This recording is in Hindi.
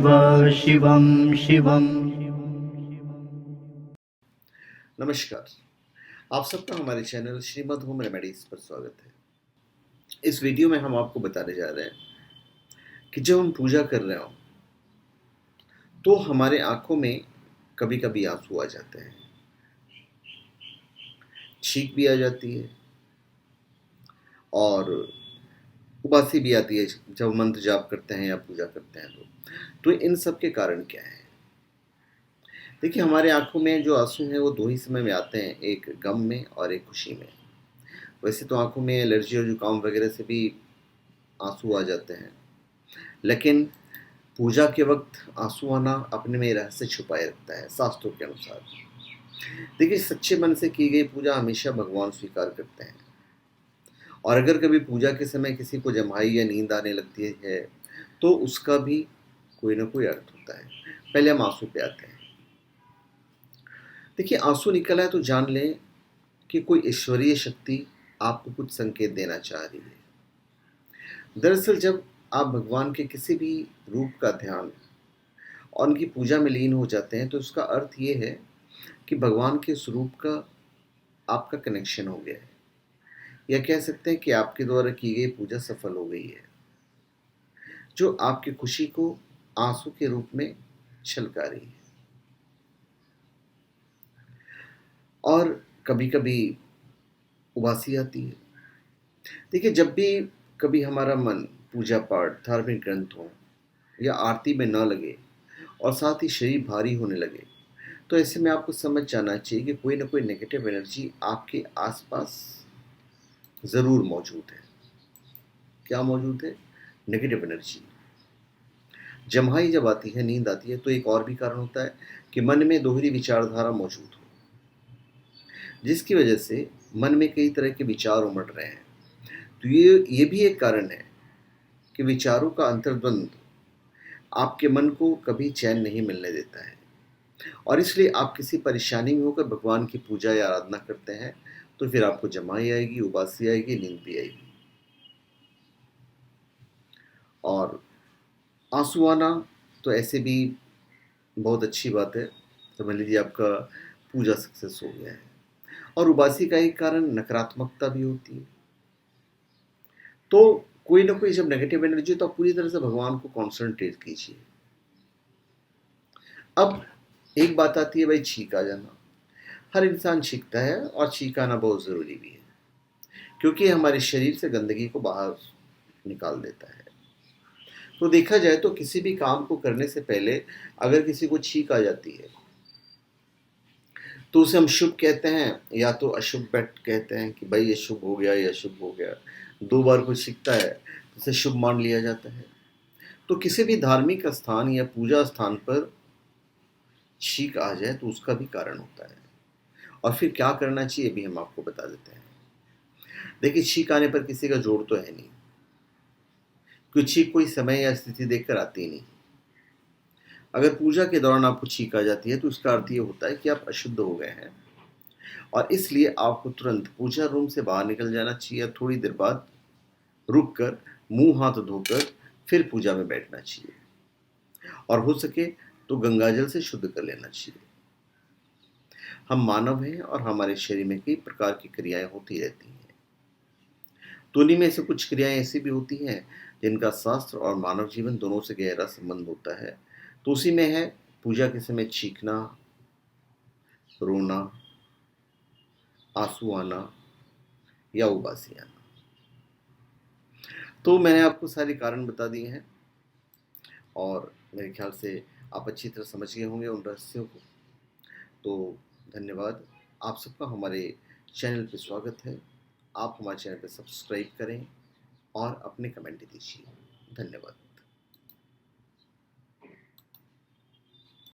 शिवं शिवं। नमस्कार, आप सबका हमारे चैनल श्रीमद् होम रेमेडीज पर स्वागत है। इस वीडियो में हम आपको बताने जा रहे हैं कि जब हम पूजा कर रहे हो तो हमारे आंखों में कभी कभी आंसू आ जाते हैं, छींक भी आ जाती है और उबासी भी आती है जब मंत्र जाप करते हैं या पूजा करते हैं तो इन सब के कारण क्या है? देखिए, हमारे आंखों में जो आंसू हैं वो दो ही समय में आते हैं, एक गम में और एक खुशी में। वैसे तो आंखों में एलर्जी और जुकाम वगैरह से भी आंसू आ जाते हैं, लेकिन पूजा के वक्त आंसू आना अपने में रहस्य छुपाए रखता है शास्त्रों के अनुसार। देखिए, सच्चे मन से की गई पूजा हमेशा भगवान स्वीकार करते हैं, और अगर कभी पूजा के समय किसी को जम्हाई या नींद आने लगती है तो उसका भी कोई ना कोई अर्थ होता है। पहले हम आंसू पे आते हैं। देखिए, आंसू निकला है तो जान लें कि कोई ईश्वरीय शक्ति आपको कुछ संकेत देना चाह रही है। दरअसल जब आप भगवान के किसी भी रूप का ध्यान और उनकी पूजा में लीन हो जाते हैं तो उसका अर्थ ये है कि भगवान के स्वरूप का आपका कनेक्शन हो गया है, या कह सकते हैं कि आपके द्वारा की गई पूजा सफल हो गई है, जो आपकी खुशी को आंसू के रूप में छलका रही है। और कभी कभी उबासी आती है। देखिए, जब भी कभी हमारा मन पूजा पाठ, धार्मिक ग्रंथों या आरती में न लगे और साथ ही शरीर भारी होने लगे, तो ऐसे में आपको समझ जाना चाहिए कि कोई ना कोई नेगेटिव एनर्जी आपके आसपास ज़रूर मौजूद है। क्या मौजूद है? Negative energy. जम्हाई जब आती है, नींद आती है, तो एक और भी कारण होता है कि मन में दोहरी विचारधारा मौजूद हो, जिसकी वजह से मन में कई तरह के विचार उमड़ रहे हैं। तो ये भी एक कारण है कि विचारों का अंतर्द्वंद आपके मन को कभी चैन नहीं मिलने देता है, और इसलिए आप किसी परेशानी में होकर भगवान की पूजा या आराधना करते हैं तो फिर आपको जमाई आएगी, उबासी आएगी, नींद भी आएगी। और आंसू आना तो ऐसे भी बहुत अच्छी बात है, समझ लीजिए आपका पूजा सक्सेस हो गया है। और उबासी का एक कारण नकारात्मकता भी होती है। तो कोई ना कोई जब नेगेटिव एनर्जी, तो आप पूरी तरह से भगवान को कॉन्सेंट्रेट कीजिए। अब एक बात आती है भाई, छींक आ जाना। हर इंसान छींकता है और छींक आना बहुत ज़रूरी भी है, क्योंकि हमारे शरीर से गंदगी को बाहर निकाल देता है। तो देखा जाए तो किसी भी काम को करने से पहले अगर किसी को छींक आ जाती है तो उसे हम शुभ कहते हैं या तो अशुभ बैठ कहते हैं कि भाई ये शुभ हो गया या अशुभ हो गया। दो बार कोई सीखता है तो उसे शुभ मान लिया जाता है। तो किसी भी धार्मिक स्थान या पूजा स्थान पर छींक आ जाए तो उसका भी कारण होता है, और फिर क्या करना चाहिए भी हम आपको बता देते हैं। देखिए, छींक आने पर किसी का जोड़ तो है नहीं, क्योंकि छींक कोई समय या स्थिति देखकर आती नहीं। अगर पूजा के दौरान आपको छींक आ जाती है तो इसका अर्थ ये होता है कि आप अशुद्ध हो गए हैं, और इसलिए आपको तुरंत पूजा रूम से बाहर निकल जाना चाहिए। थोड़ी देर बाद रुक कर मुंह हाथ धोकर फिर पूजा में बैठना चाहिए, और हो सके तो गंगाजल से शुद्ध कर लेना चाहिए। हम मानव हैं और हमारे शरीर में कई प्रकार की क्रियाएं होती रहती हैं। तो उन्हीं में से कुछ क्रियाएं ऐसी भी होती हैं जिनका शास्त्र और मानव जीवन दोनों से गहरा संबंध होता है। तो उसी में है पूजा के समय चीखना, रोना, आंसू आना या उबासी आना। तो मैंने आपको सारे कारण बता दिए हैं, और मेरे ख्याल से आप अच्छी तरह समझ गए होंगे उन रहस्यों को। तो धन्यवाद। आप सबका हमारे चैनल पे स्वागत है। आप हमारे चैनल पे सब्सक्राइब करें और अपने कमेंट दीजिए। धन्यवाद।